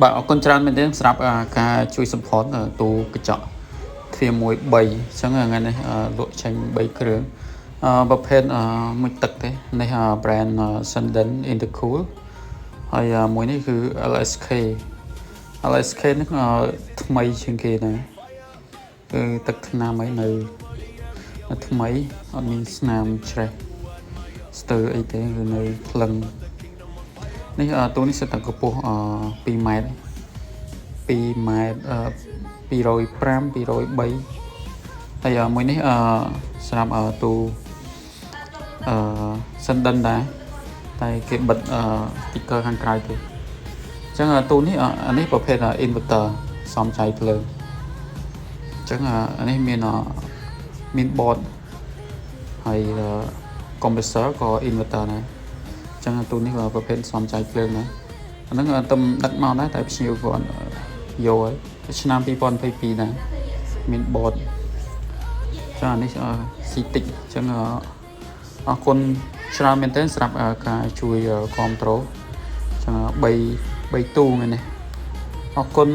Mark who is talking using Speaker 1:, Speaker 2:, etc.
Speaker 1: បាទអរគុណច្រើនមែនទេសម្រាប់ការជួយ support ទូកញ្ចក់ទ្វារ1 3អញ្ចឹងថ្ងៃនេះលក់ចេញ3គ្រឿងប្រភេទមួយទឹកទេនេះ brand Sanden Intercool ហើយមួយនេះគឺ LSK នេះថ្មីជាងគេដែរគឺទឹកថ្នាំអីនៅថ្មីអត់មានស្នាមច្រេះស្ទើរអីទេគឺនៅភ្លឹងនេះទូនេះសិតតែកម្ពស់2ម៉ែត្រ2ម៉ែត្រ205 203ហើយមួយនេះសម្រាប់ទូសិនដិនដែរតែគេបិទsticker ខាងក្រៅទេអញ្ចឹងទូនេះអានេះប្រភេទ inverter សំចៃភ្លើងអញ្ចឹងអានេះមាន board ហើយ compressor ក៏ inverter ដែរអញ្ចឹងទូនេះក៏ប្រភេទសំចៃភ្លើងដែរអាហ្នឹងទំដឹកមកដែរតែភ្ញៀវគាត់យកហើយឆ្នាំ2022ដែរមាន board ចាអានេះស៊ីតិចអញ្ចឹងអរគុណច្រើនមែនទែនសម្រាប់ការជួយគ្រប់គ្រងអញ្ចឹង3ទូមែនទេអរគុណ